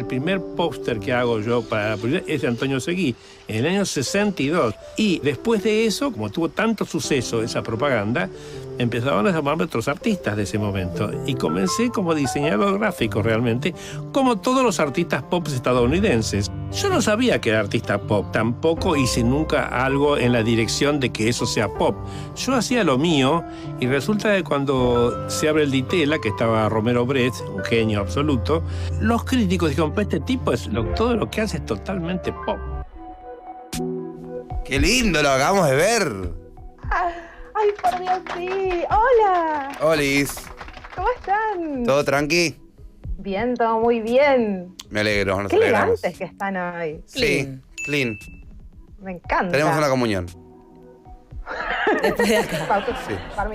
primer póster que hago yo es de Antonio Seguí, en el año 62. Y después de eso, como tuvo tanto suceso esa propaganda, empezaban a llamarme otros artistas de ese momento. Y comencé como diseñador gráfico realmente, como todos los artistas pop estadounidenses. Yo no sabía que era artista pop, tampoco hice nunca algo en la dirección de que eso sea pop. Yo hacía lo mío y resulta que cuando se abre el Ditela, que estaba Romero Brest, un genio absoluto, los críticos dijeron, pues este tipo todo lo que hace es totalmente pop. ¡Qué lindo! Lo acabamos de ver. Ay, por Dios, sí. Hola. Olis. ¿Cómo están? ¿Todo tranqui? Bien, todo muy bien. Me alegro, nos Qué alegramos. elegantes que están hoy. Sí, clean. Me encanta. Tenemos una comunión. Después de acá. Sí.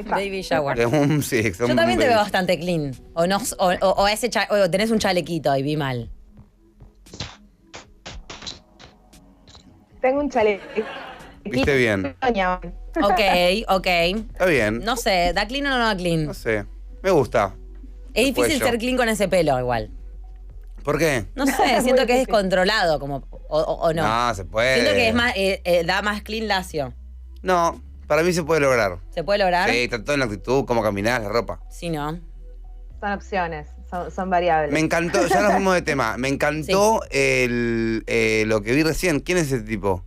Baby shower. Sí, Yo también te veo bastante clean. O tenés un chalequito y vi mal. Tengo un chaleco. Viste bien. Ok. Está bien. No sé, ¿da clean o no da clean? No sé. Me gusta. Es difícil cuello. ser clean con ese pelo igual. ¿Por qué? No sé, siento que es descontrolado como, o no. No, se puede. Siento que es más, da más clean lacio. No, para mí se puede lograr. ¿Se puede lograr? Sí, está todo en la actitud, cómo caminás, la ropa. Sí, ¿no? Son opciones, son variables. Me encantó, ya nos fuimos de tema. Me encantó lo que vi recién. ¿Quién es ese tipo?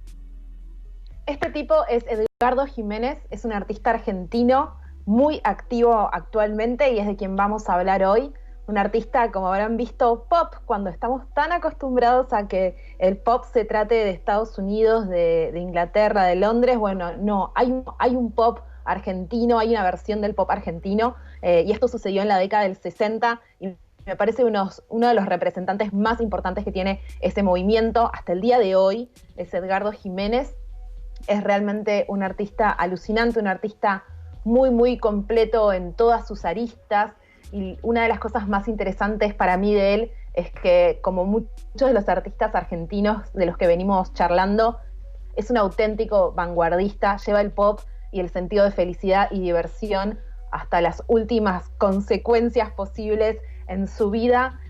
Este tipo es Edgardo Jiménez, es un artista argentino muy activo actualmente y es de quien vamos a hablar hoy. Un artista, como habrán visto, pop, cuando estamos tan acostumbrados a que el pop se trate de Estados Unidos, de Inglaterra, de Londres. Bueno, no, hay un pop argentino, hay una versión del pop argentino, y esto sucedió en la década del 60 y me parece uno de los representantes más importantes que tiene ese movimiento hasta el día de hoy, es Edgardo Jiménez. Es realmente un artista alucinante, un artista muy, muy completo en todas sus aristas. Y una de las cosas más interesantes para mí de él es que, como muchos de los artistas argentinos de los que venimos charlando, es un auténtico vanguardista, lleva el pop y el sentido de felicidad y diversión hasta las últimas consecuencias posibles en su vida.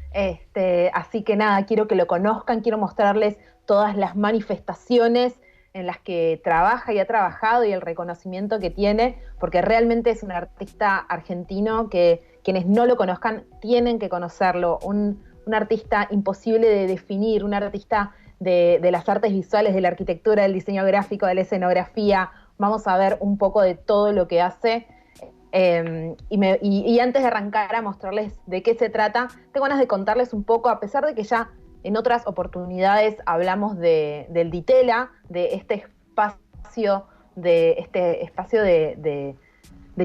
Así que nada, quiero que lo conozcan, quiero mostrarles todas las manifestaciones en las que trabaja y ha trabajado y el reconocimiento que tiene, porque realmente es un artista argentino que quienes no lo conozcan tienen que conocerlo, un artista imposible de definir, un artista de las artes visuales, de la arquitectura, del diseño gráfico, de la escenografía. Vamos a ver un poco de todo lo que hace. Y antes de arrancar a mostrarles de qué se trata, tengo ganas de contarles un poco, a pesar de que ya en otras oportunidades hablamos del Ditela, de este espacio de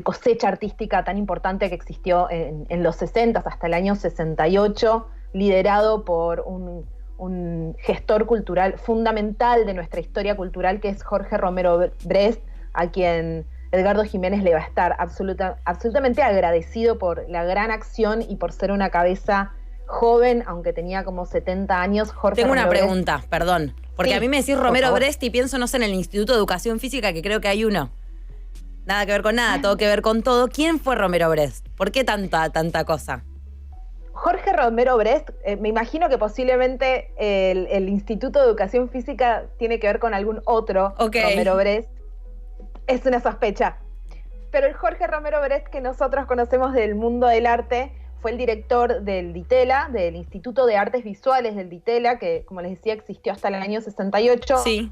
cosecha artística tan importante que existió en los 60 hasta el año 68, liderado por un gestor cultural fundamental de nuestra historia cultural, que es Jorge Romero Brest, a quien Edgardo Jiménez le va a estar absolutamente agradecido por la gran acción y por ser una cabeza joven, aunque tenía como 70 años. Jorge Tengo una Romero pregunta, Brest. perdón. Porque Sí, a mí me decís por Romero favor. Brest y pienso, no sé, en el Instituto de Educación Física, que creo que hay uno. Nada que ver con nada, todo que ver con todo. ¿Quién fue Romero Brest? ¿Por qué tanta cosa? Jorge Romero Brest, me imagino que posiblemente el Instituto de Educación Física tiene que ver con algún otro Romero Brest. Es una sospecha. Pero el Jorge Romero Brest que nosotros conocemos del mundo del arte fue el director del Ditela, del Instituto de Artes Visuales del Ditela, que, como les decía, existió hasta el año 68. Sí.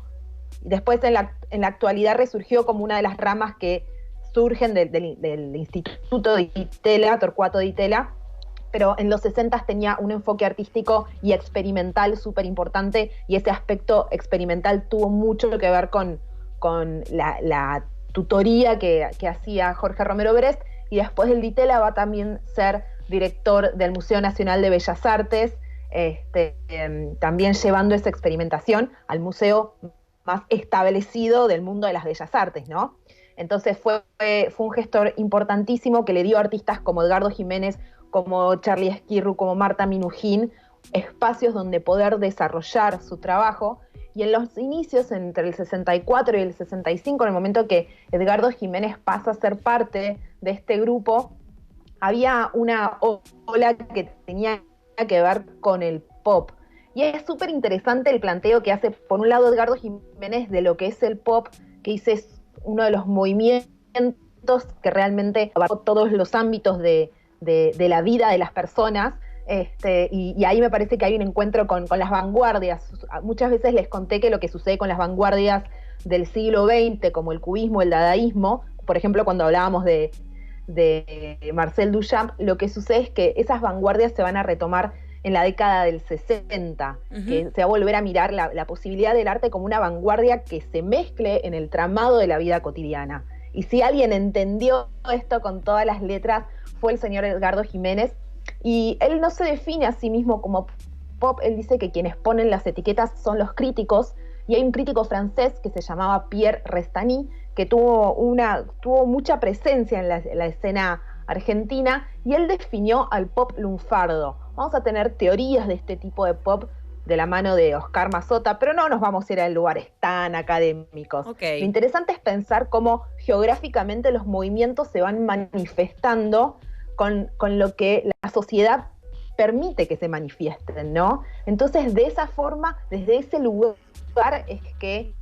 Y después en la actualidad resurgió como una de las ramas que surgen del Instituto de Ditela, Torcuato Ditela, pero en los 60 tenía un enfoque artístico y experimental súper importante, y ese aspecto experimental tuvo mucho que ver con la tutoría que hacía Jorge Romero Brest, y después del Ditela va también ser director del Museo Nacional de Bellas Artes, también llevando esa experimentación al museo más establecido del mundo de las bellas artes, ¿no? Entonces fue un gestor importantísimo que le dio a artistas como Edgardo Jiménez, como Charlie Esquirru, como Marta Minujín, espacios donde poder desarrollar su trabajo. Y en los inicios, entre el 64 y el 65, en el momento que Edgardo Jiménez pasa a ser parte de este grupo, había una ola que tenía que ver con el pop. Y es súper interesante el planteo que hace, por un lado, Edgardo Jiménez de lo que es el pop, que dice es uno de los movimientos que realmente abarcó todos los ámbitos de la vida de las personas. Y ahí me parece que hay un encuentro con las vanguardias. Muchas veces les conté que lo que sucede con las vanguardias del siglo XX, como el cubismo, el dadaísmo, por ejemplo, cuando hablábamos de Marcel Duchamp, lo que sucede es que esas vanguardias se van a retomar en la década del 60, que se va a volver a mirar la posibilidad del arte como una vanguardia que se mezcle en el tramado de la vida cotidiana. Y si alguien entendió esto con todas las letras, fue el señor Edgardo Jiménez, y él no se define a sí mismo como pop, él dice que quienes ponen las etiquetas son los críticos, y hay un crítico francés que se llamaba Pierre Restany, que tuvo mucha presencia en la escena argentina, y él definió al pop lunfardo. Vamos a tener teorías de este tipo de pop de la mano de Oscar Mazota, pero no nos vamos a ir a lugares tan académicos. Okay. Lo interesante es pensar cómo geográficamente los movimientos se van manifestando con lo que la sociedad permite que se manifiesten, ¿no? Entonces, de esa forma, desde ese lugar es que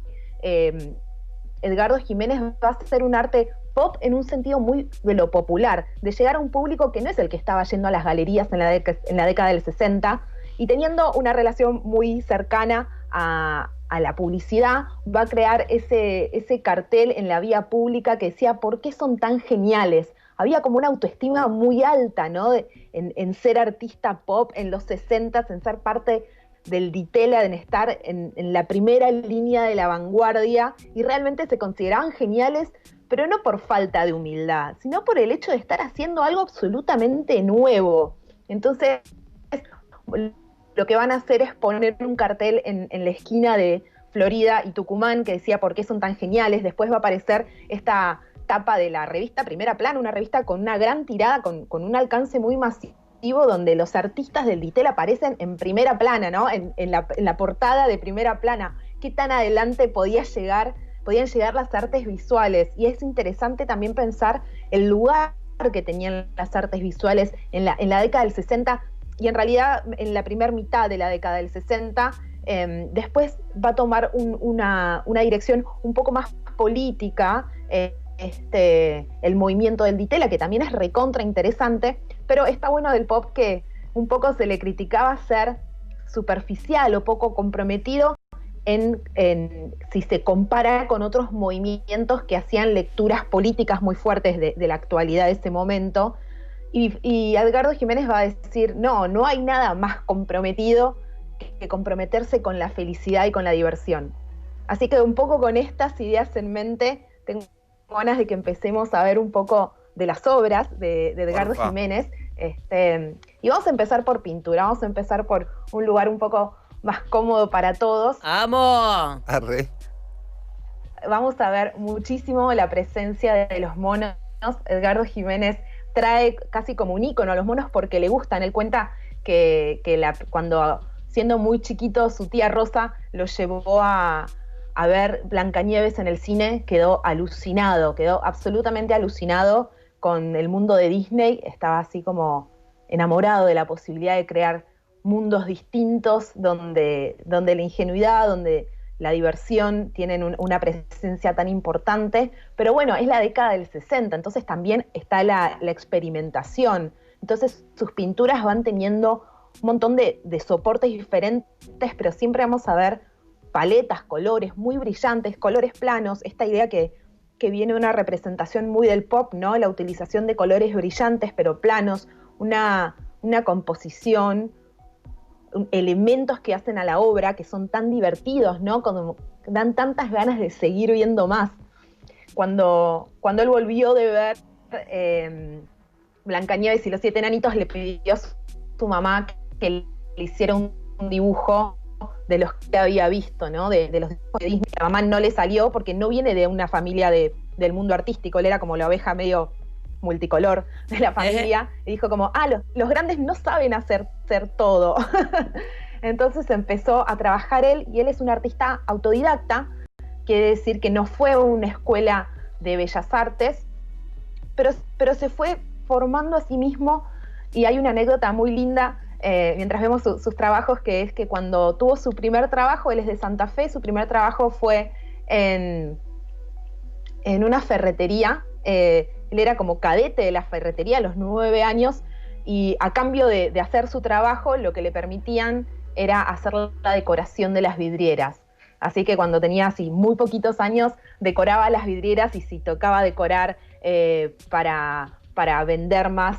Edgardo Jiménez va a hacer un arte pop en un sentido muy de lo popular, de llegar a un público que no es el que estaba yendo a las galerías en la década del 60, y teniendo una relación muy cercana a la publicidad, va a crear ese cartel en la vía pública que decía, ¿por qué son tan geniales? Había como una autoestima muy alta, ¿no? En ser artista pop en los 60, en ser parte del ditela, en estar en la primera línea de la vanguardia, y realmente se consideraban geniales, pero no por falta de humildad, sino por el hecho de estar haciendo algo absolutamente nuevo. Entonces, lo que van a hacer es poner un cartel en la esquina de Florida y Tucumán que decía ¿por qué son tan geniales? Después va a aparecer esta tapa de la revista Primera Plana, una revista con una gran tirada, con un alcance muy masivo, donde los artistas del Ditel aparecen en primera plana, ¿no? En la portada de Primera Plana. ¿Qué tan adelante podían llegar las artes visuales? Y es interesante también pensar el lugar que tenían las artes visuales en la década del 60, y en realidad en la primera mitad de la década del 60, después va a tomar una dirección un poco más política, el movimiento del Ditela, que también es recontra interesante, pero está bueno del pop que un poco se le criticaba ser superficial o poco comprometido si se compara con otros movimientos que hacían lecturas políticas muy fuertes de la actualidad de ese momento. Y Edgardo Jiménez va a decir, no hay nada más comprometido que comprometerse con la felicidad y con la diversión. Así que un poco con estas ideas en mente, tengo ganas de que empecemos a ver un poco de las obras de Edgardo Jiménez. Y vamos a empezar por pintura, vamos a empezar por un lugar un poco más cómodo para todos. ¡Vamos! Arre. Vamos a ver muchísimo la presencia de los monos. Edgardo Jiménez trae casi como un ícono a los monos porque le gustan. Él cuenta que cuando siendo muy chiquito su tía Rosa lo llevó a ver Blancanieves en el cine, quedó absolutamente alucinado con el mundo de Disney, estaba así como enamorado de la posibilidad de crear mundos distintos donde la ingenuidad, donde la diversión tienen una presencia tan importante. Pero bueno, es la década del 60, entonces también está la experimentación. Entonces sus pinturas van teniendo un montón de soportes diferentes, pero siempre vamos a ver paletas, colores muy brillantes, colores planos, esta idea que viene de una representación muy del pop, ¿no? La utilización de colores brillantes pero planos, una composición, elementos que hacen a la obra que son tan divertidos, ¿no? Como dan tantas ganas de seguir viendo más. Cuando él volvió de ver Blancanieves y los 7 enanitos, le pidió a su mamá que le hiciera un dibujo de los que había visto, ¿no? De los dibujos de Disney. La mamá no le salió porque no viene de una familia del mundo artístico, él era como la oveja medio multicolor de la familia, y dijo como, los grandes no saben hacer todo. Entonces empezó a trabajar él, y él es un artista autodidacta, quiere decir que no fue a una escuela de bellas artes, pero se fue formando a sí mismo, y hay una anécdota muy linda mientras vemos sus trabajos, que es que cuando tuvo su primer trabajo, él es de Santa Fe, su primer trabajo fue en una ferretería. Él era como cadete de la ferretería a los 9 años, y a cambio de hacer su trabajo, lo que le permitían era hacer la decoración de las vidrieras. Así que cuando tenía así muy poquitos años, decoraba las vidrieras, y si tocaba decorar para vender más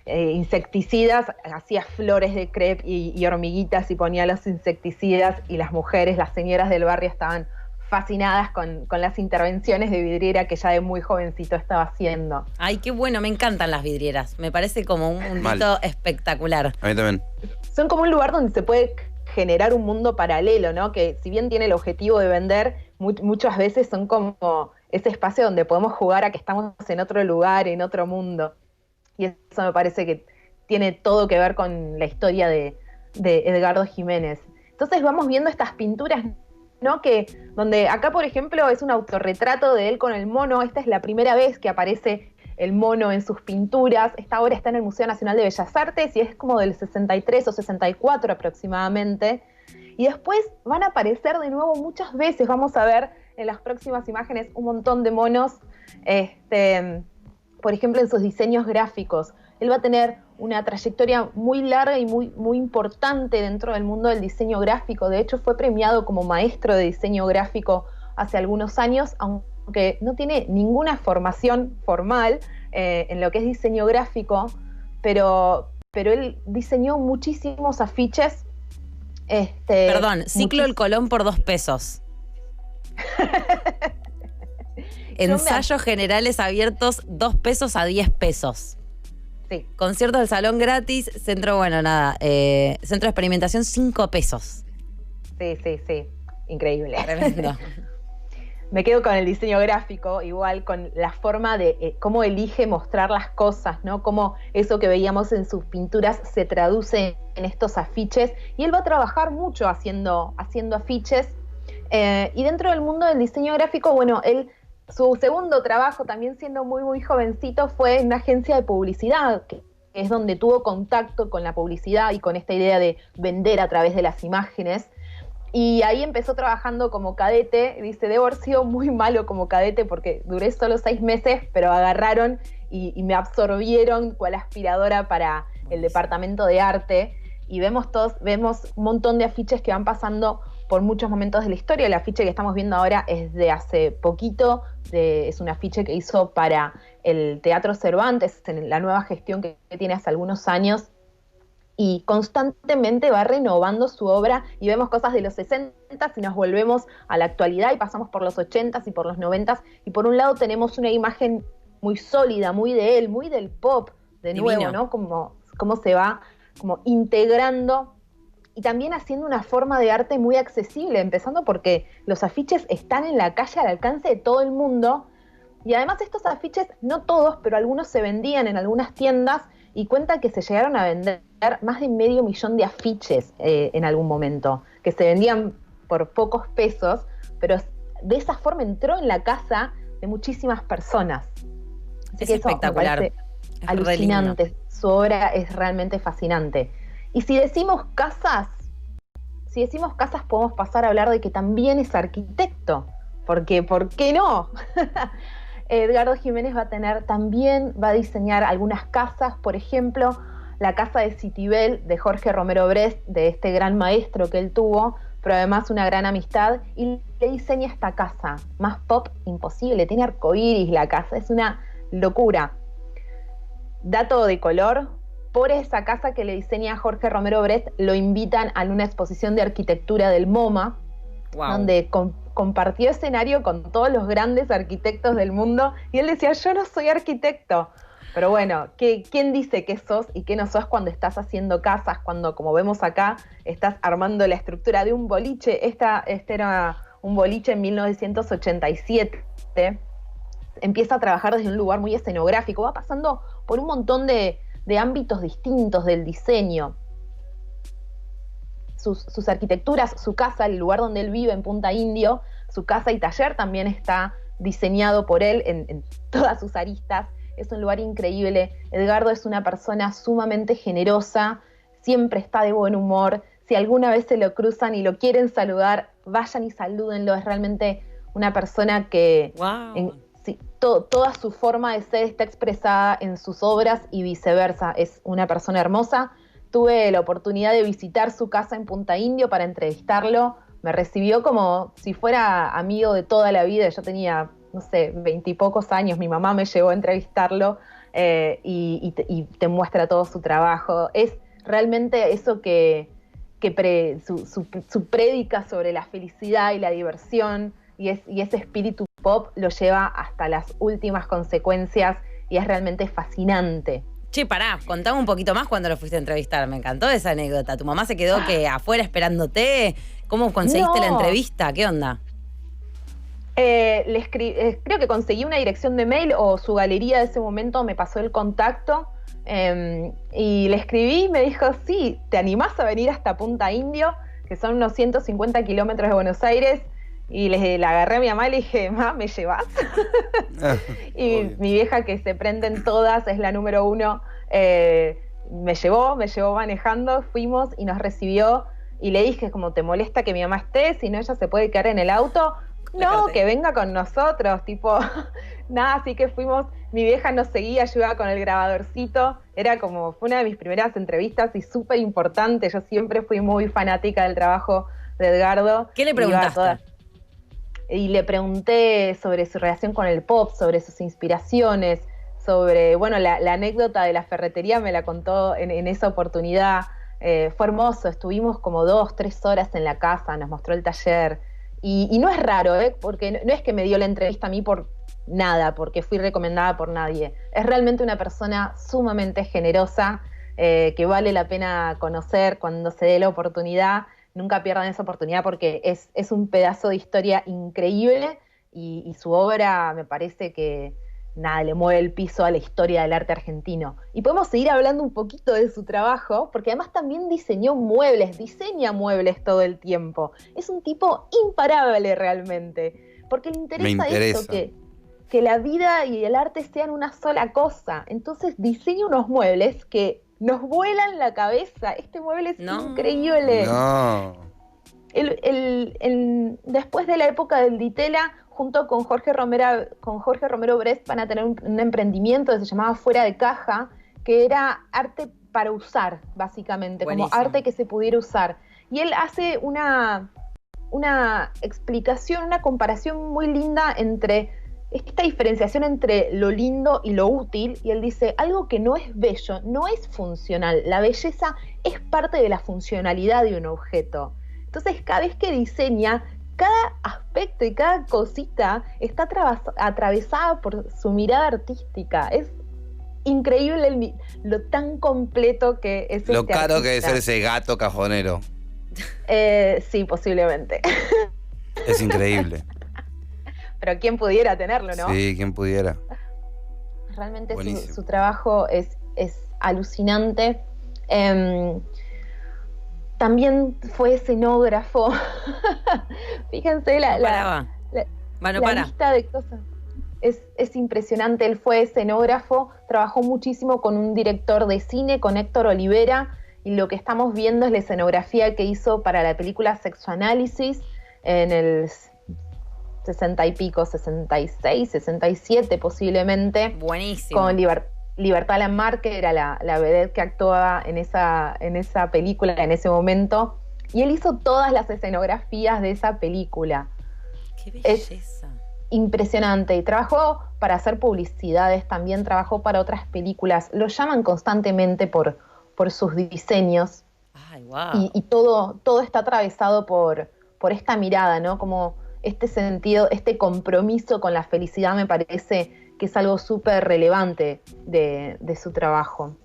insecticidas, hacía flores de crepe y hormiguitas y ponía los insecticidas, y las mujeres, las señoras del barrio estaban fascinadas con las intervenciones de vidriera que ya de muy jovencito estaba haciendo. Ay, qué bueno, me encantan las vidrieras. Me parece como un mundito espectacular. A mí también. Son como un lugar donde se puede generar un mundo paralelo, ¿no? Que si bien tiene el objetivo de vender, muchas veces son como ese espacio donde podemos jugar a que estamos en otro lugar, en otro mundo. Y eso me parece que tiene todo que ver con la historia de Edgardo Jiménez. Entonces vamos viendo estas pinturas, ¿no? Donde acá, por ejemplo, es un autorretrato de él con el mono. Esta es la primera vez que aparece el mono en sus pinturas. Esta obra está en el Museo Nacional de Bellas Artes y es como del 63 o 64 aproximadamente. Y después van a aparecer de nuevo muchas veces. Vamos a ver en las próximas imágenes un montón de monos, por ejemplo, en sus diseños gráficos. Él va a tener una trayectoria muy larga y muy importante dentro del mundo del diseño gráfico. De hecho, fue premiado como maestro de diseño gráfico hace algunos años, aunque no tiene ninguna formación formal en lo que es diseño gráfico, pero él diseñó muchísimos afiches. Perdón, Ciclo El Colón por 2 pesos. Ensayos generales abiertos, 2 pesos a 10 pesos. Sí. Conciertos del salón gratis, centro de experimentación, 5 pesos. Sí. Increíble. Tremendo. Me quedo con el diseño gráfico, igual con la forma de cómo elige mostrar las cosas, ¿no? Cómo eso que veíamos en sus pinturas se traduce en estos afiches. Y él va a trabajar mucho haciendo afiches. Y dentro del mundo del diseño gráfico, bueno, su segundo trabajo, también siendo muy jovencito, fue en una agencia de publicidad, que es donde tuvo contacto con la publicidad y con esta idea de vender a través de las imágenes. Y ahí empezó trabajando como cadete. Dice, debo haber sido muy malo como cadete porque duré solo 6 meses, pero agarraron y me absorbieron cual aspiradora para el departamento de arte. Y vemos un montón de afiches que van pasando por muchos momentos de la historia. El afiche que estamos viendo ahora es de hace poquito, es un afiche que hizo para el Teatro Cervantes, en la nueva gestión que tiene hace algunos años, y constantemente va renovando su obra, y vemos cosas de los 60 y nos volvemos a la actualidad y pasamos por los 80 y por los 90, y por un lado tenemos una imagen muy sólida, muy de él, muy del pop, de Divino. nuevo, ¿no? Como se va como integrando y también haciendo una forma de arte muy accesible, empezando porque los afiches están en la calle al alcance de todo el mundo, y además estos afiches, no todos, pero algunos se vendían en algunas tiendas, y cuenta que se llegaron a vender más de 500.000 de afiches en algún momento, que se vendían por pocos pesos, pero de esa forma entró en la casa de muchísimas personas. Así Es que eso espectacular. me parece Es alucinante. Su obra es realmente fascinante. Y si decimos casas podemos pasar a hablar de que también es arquitecto, porque ¿por qué no? Edgardo Jiménez va a diseñar algunas casas, por ejemplo, la casa de Citibel de Jorge Romero Brest, de este gran maestro que él tuvo, pero además una gran amistad, y le diseña esta casa, más pop imposible, tiene arcoíris la casa, es una locura. Dato de color, por esa casa que le diseña Jorge Romero Brest, lo invitan a una exposición de arquitectura del MoMA, Wow. donde compartió escenario con todos los grandes arquitectos del mundo, y él decía, yo no soy arquitecto. Pero bueno, ¿quién dice qué sos y qué no sos cuando estás haciendo casas, cuando, como vemos acá, estás armando la estructura de un boliche? Este era un boliche en 1987. Empieza a trabajar desde un lugar muy escenográfico, va pasando por un montón de ámbitos distintos del diseño. Sus arquitecturas, su casa, el lugar donde él vive en Punta Indio, su casa y taller también está diseñado por él en todas sus aristas. Es un lugar increíble. Edgardo es una persona sumamente generosa, siempre está de buen humor. Si alguna vez se lo cruzan y lo quieren saludar, vayan y salúdenlo. Es realmente una persona que toda su forma de ser está expresada en sus obras y viceversa. Es una persona hermosa. Tuve la oportunidad de visitar su casa en Punta Indio para entrevistarlo. Me recibió como si fuera amigo de toda la vida. Yo tenía, no sé, 20 y pocos años. Mi mamá me llevó a entrevistarlo y te muestra todo su trabajo. Es realmente eso su prédica sobre la felicidad y la diversión y ese espíritu pop lo lleva hasta las últimas consecuencias y es realmente fascinante. Che, pará, contame un poquito más cuando lo fuiste a entrevistar. Me encantó esa anécdota. ¿Tu mamá se quedó afuera esperándote? ¿Cómo conseguiste la entrevista? ¿Qué onda? Creo que conseguí una dirección de mail o su galería de ese momento me pasó el contacto. Y le escribí y me dijo, sí, ¿te animás a venir hasta Punta Indio? Que son unos 150 kilómetros de Buenos Aires. Y le agarré a mi mamá y le dije, ma, ¿me llevas? Y obvio. Mi vieja, que se prenden todas, es la número 1, me llevó manejando, fuimos y nos recibió. Y le dije, como, ¿te molesta que mi mamá esté? Si no, ella se puede quedar en el auto. No, que venga con nosotros, tipo, nada, así que fuimos. Mi vieja nos seguía, yo iba con el grabadorcito, fue una de mis primeras entrevistas y súper importante. Yo siempre fui muy fanática del trabajo de Edgardo. ¿Qué le preguntaste? Y le pregunté sobre su relación con el pop, sobre sus inspiraciones, sobre, bueno, la anécdota de la ferretería me la contó en esa oportunidad. Fue hermoso, estuvimos como 2-3 horas en la casa, nos mostró el taller. Y no es raro, porque no es que me dio la entrevista a mí por nada, porque fui recomendada por nadie. Es realmente una persona sumamente generosa, que vale la pena conocer cuando se dé la oportunidad. Nunca pierdan esa oportunidad porque es un pedazo de historia increíble y su obra me parece que le mueve el piso a la historia del arte argentino. Y podemos seguir hablando un poquito de su trabajo, porque además también diseña muebles todo el tiempo. Es un tipo imparable realmente, porque le interesa esto, que la vida y el arte sean una sola cosa. Entonces diseña unos muebles que nos vuelan la cabeza. Este mueble es increíble. No. Después de la época del Ditela, junto con Jorge Romero Brest, van a tener un emprendimiento que se llamaba Fuera de Caja, que era arte para usar, básicamente. Buenísimo. Como arte que se pudiera usar. Y él hace una explicación, una comparación muy linda entre esta diferenciación entre lo lindo y lo útil, y él dice, algo que no es bello, no es funcional. La belleza es parte de la funcionalidad de un objeto. Entonces, cada vez que diseña, cada aspecto y cada cosita está atravesada por su mirada artística. Es increíble lo tan completo que es lo este caro artista. que debe ser ese gato cajonero. Sí, posiblemente. Es increíble. Pero quién pudiera tenerlo, ¿no? Sí, quién pudiera. Realmente su trabajo es alucinante. También fue escenógrafo. Fíjense la lista de cosas. Es impresionante. Él fue escenógrafo, trabajó muchísimo con un director de cine, con Héctor Olivera, y lo que estamos viendo es la escenografía que hizo para la película Sexoanálisis en el 60 y pico, 66, 67 posiblemente. Buenísimo. Con Libertad Lamarque, que era la vedette que actuaba en esa película en ese momento. Y él hizo todas las escenografías de esa película. ¡Qué belleza! Es impresionante. Y trabajó para hacer publicidades, también trabajó para otras películas. Lo llaman constantemente por sus diseños. ¡Ay, wow! Y todo está atravesado por esta mirada, ¿no? Como este sentido, este compromiso con la felicidad, me parece que es algo súper relevante de su trabajo.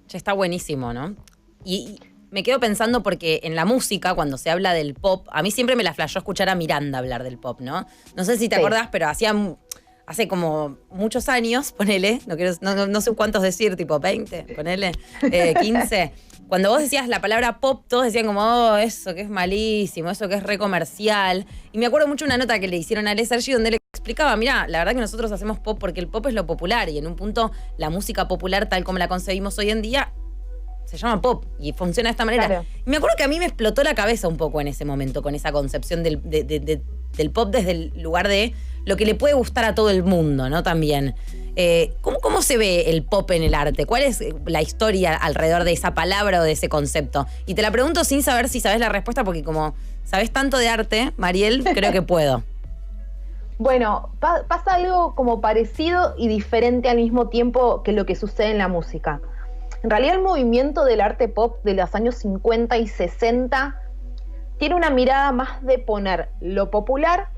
Ya está buenísimo, ¿no? Y me quedo pensando porque en la música, cuando se habla del pop, a mí siempre me la flashó escuchar a Miranda hablar del pop, ¿no? No sé si te acordás, pero hace como muchos años, ponele, no sé cuántos decir, tipo 20, ponele, 15. Cuando vos decías la palabra pop, todos decían como, oh, eso que es malísimo, eso que es re comercial. Y me acuerdo mucho una nota que le hicieron a Ale Sergi donde le explicaba, mirá, la verdad que nosotros hacemos pop porque el pop es lo popular y en un punto la música popular tal como la concebimos hoy en día se llama pop y funciona de esta manera. Claro. Y me acuerdo que a mí me explotó la cabeza un poco en ese momento con esa concepción del pop desde el lugar de lo que le puede gustar a todo el mundo, ¿no? También. ¿Cómo se ve el pop en el arte? ¿Cuál es la historia alrededor de esa palabra o de ese concepto? Y te la pregunto sin saber si sabes la respuesta, porque como sabes tanto de arte, Mariel, creo que puedo. Bueno, pasa algo como parecido y diferente al mismo tiempo que lo que sucede en la música. En realidad el movimiento del arte pop de los años 50 y 60 tiene una mirada más de poner lo popular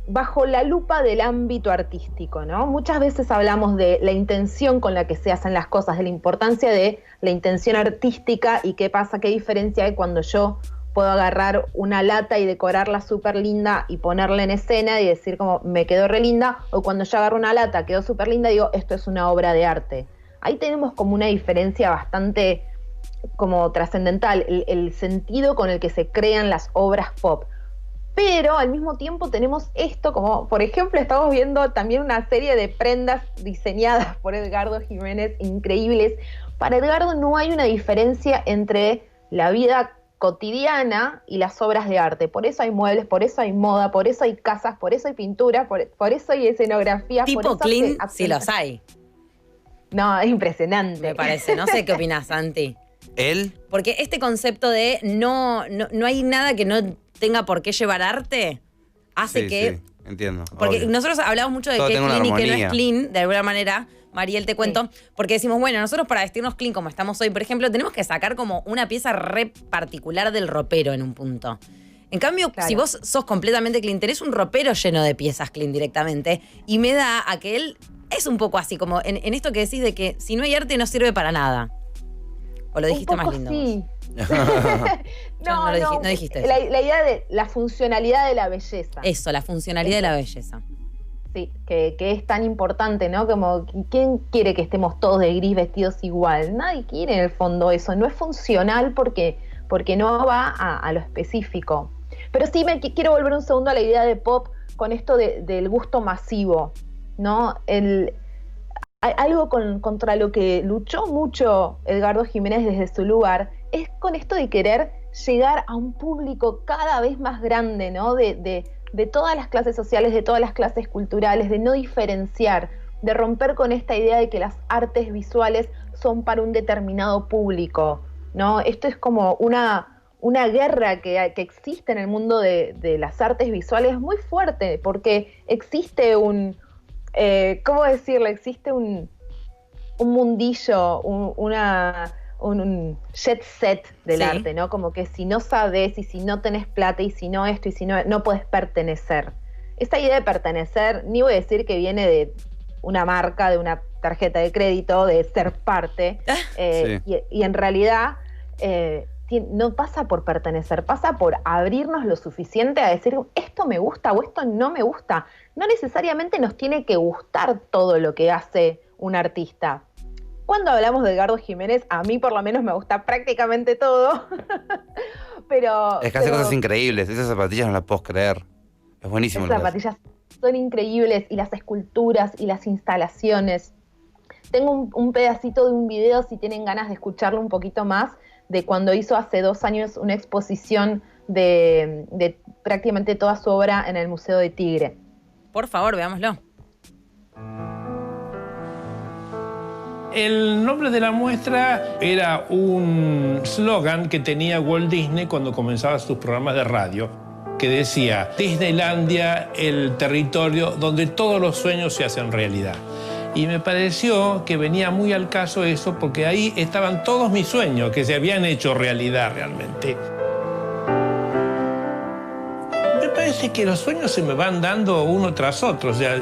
bajo la lupa del ámbito artístico, ¿no? Muchas veces hablamos de la intención con la que se hacen las cosas, de la importancia de la intención artística y qué pasa, qué diferencia hay cuando yo puedo agarrar una lata y decorarla súper linda y ponerla en escena y decir como me quedó re linda, o cuando yo agarro una lata, quedó súper linda, digo esto es una obra de arte. Ahí tenemos como una diferencia bastante como trascendental, el sentido con el que se crean las obras pop. Pero al mismo tiempo tenemos esto, como por ejemplo estamos viendo también una serie de prendas diseñadas por Edgardo Jiménez increíbles. Para Edgardo no hay una diferencia entre la vida cotidiana y las obras de arte. Por eso hay muebles, por eso hay moda, por eso hay casas, por eso hay pintura, por eso hay escenografía. Tipo por eso Clint, si los hay. No, es impresionante. Me parece. No sé qué opinás, Santi. ¿Él? Porque este concepto de no hay nada que no tenga por qué llevar arte hace Sí, que... sí, entiendo. Porque obvio. nosotros hablamos mucho de Todo qué es tenga una clean y qué no es armonía. clean, de alguna manera. Mariel, te cuento, porque decimos, bueno, nosotros para vestirnos clean como estamos hoy, por ejemplo, tenemos que sacar como una pieza re particular del ropero en un punto. En cambio, Claro. si vos sos completamente clean, tenés un ropero lleno de piezas clean directamente, y me da a que él es un poco así, como en esto que decís de que si no hay arte no sirve para nada. ¿O lo dijiste Un poco más lindo? sí. No dijiste eso. La idea de la funcionalidad de la belleza. Eso, la funcionalidad de la belleza. Sí, que es tan importante, ¿no? Como, ¿quién quiere que estemos todos de gris vestidos igual? Nadie quiere en el fondo eso. No es funcional porque no va a lo específico. Pero sí quiero volver un segundo a la idea de pop con esto del gusto masivo, ¿no? Algo contra lo que luchó mucho Edgardo Jiménez desde su lugar es con esto de querer llegar a un público cada vez más grande, ¿no? De todas las clases sociales, de todas las clases culturales, de no diferenciar, de romper con esta idea de que las artes visuales son para un determinado público, ¿no? Esto es como una guerra que existe en el mundo de las artes visuales muy fuerte, porque existe ¿cómo decirlo? Existe un mundillo, un jet set del arte, ¿no? Como que si no sabes y si no tenés plata y si no esto y si no puedes pertenecer. Esa idea de pertenecer, ni voy a decir que viene de una marca, de una tarjeta de crédito, de ser parte, y en realidad no pasa por pertenecer, pasa por abrirnos lo suficiente a decir esto me gusta o esto no me gusta. No necesariamente nos tiene que gustar todo lo que hace un artista. Cuando hablamos de Edgardo Jiménez, a mí por lo menos me gusta prácticamente todo. pero Es que hace cosas increíbles. Esas zapatillas no las puedo creer. Es buenísimo. Esas zapatillas son increíbles, y las esculturas y las instalaciones. Tengo un pedacito de un video, si tienen ganas de escucharlo un poquito más, de cuando hizo hace 2 años una exposición de prácticamente toda su obra en el Museo de Tigre. Por favor, veámoslo. El nombre de la muestra era un slogan que tenía Walt Disney cuando comenzaba sus programas de radio, que decía: Disneylandia, el territorio donde todos los sueños se hacen realidad. Y me pareció que venía muy al caso eso, porque ahí estaban todos mis sueños que se habían hecho realidad realmente. Me parece que los sueños se me van dando uno tras otro, o sea,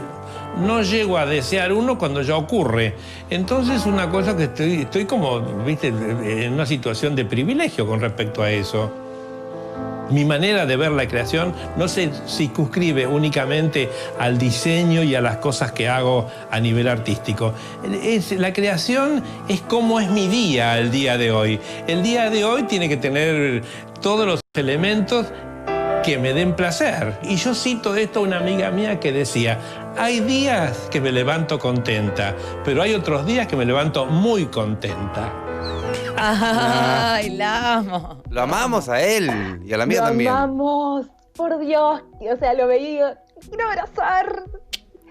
no llego a desear uno cuando ya ocurre. Entonces, una cosa que estoy como, viste, en una situación de privilegio con respecto a eso. Mi manera de ver la creación no se circunscribe únicamente al diseño y a las cosas que hago a nivel artístico. La creación es como es mi día el día de hoy. El día de hoy tiene que tener todos los elementos que me den placer. Y yo cito esto a una amiga mía que decía: hay días que me levanto contenta, pero hay otros días que me levanto muy contenta. Ay, la amo. Lo amamos a él y a la mía Lo también. amamos, por Dios. O sea, lo veía y digo, quiero abrazar.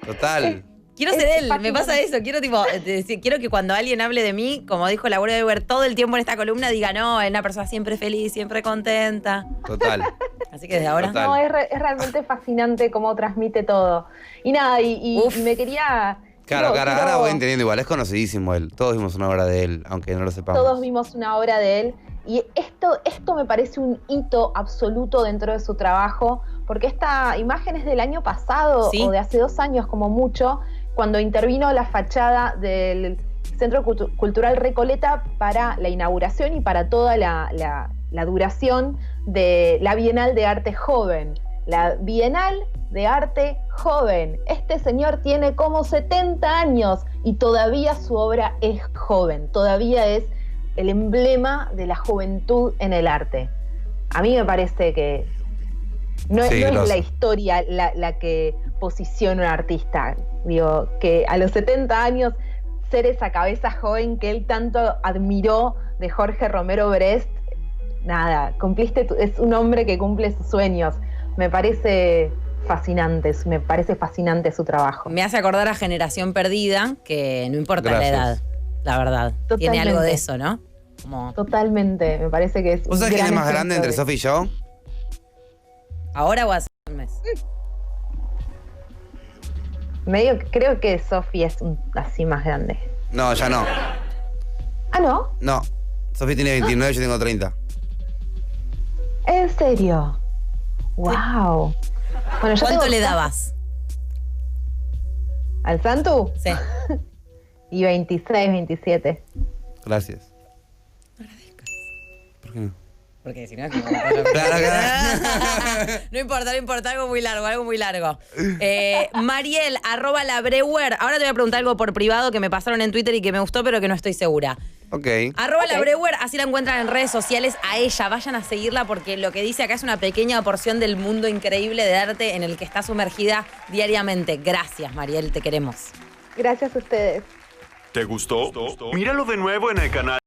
Total. Quiero ser él, me pasa eso. Quiero quiero que cuando alguien hable de mí, como dijo Laura Weber todo el tiempo en esta columna, diga, no, es una persona siempre feliz, siempre contenta. Total. Así que desde ahora. Total. No, es realmente fascinante cómo transmite todo. Y nada, y me quería... Claro, quiero- ahora voy entendiendo igual. Es conocidísimo él. Todos vimos una obra de él, aunque no lo sepamos. Todos vimos una obra de él y esto me parece un hito absoluto dentro de su trabajo, porque esta imagen es del año pasado Sí. o de hace 2 años como mucho, cuando intervino la fachada del Centro Cultural Recoleta para la inauguración y para toda la duración de la Bienal de Arte Joven. La Bienal de Arte Joven. Este señor tiene como 70 años y todavía su obra es joven, todavía es el emblema de la juventud en el arte. A mí me parece que no Sí, es la historia la que posiciona un artista. Digo, que a los 70 años ser esa cabeza joven que él tanto admiró de Jorge Romero Brest, nada, es un hombre que cumple sus sueños. Me parece fascinante su trabajo. Me hace acordar a Generación Perdida, que no importa Gracias. la edad, la verdad. Totalmente. Tiene algo de eso, ¿no? Como Totalmente, me parece que es ¿Vos sabés un quién es gran más grande ejemplo entre de- Sofi y yo? ahora o hace un mes. Creo que Sofi es así más grande. No, ya no. Ah, ¿no? No. Sofi tiene 29, yo tengo 30. ¿En serio? Wow. Bueno, yo ¿Cuánto tengo le casi- dabas? ¿Al Santu? Sí. Y 26, 27. Gracias. ¿Por qué no? Porque si no... Claro, claro. No importa, algo muy largo. Mariel, @labreuer. Ahora te voy a preguntar algo por privado que me pasaron en Twitter y que me gustó, pero que no estoy segura. Ok. @labreuer, así la encuentran en redes sociales a ella. Vayan a seguirla porque lo que dice acá es una pequeña porción del mundo increíble de arte en el que está sumergida diariamente. Gracias, Mariel, te queremos. Gracias a ustedes. ¿Te gustó? Míralo de nuevo en el canal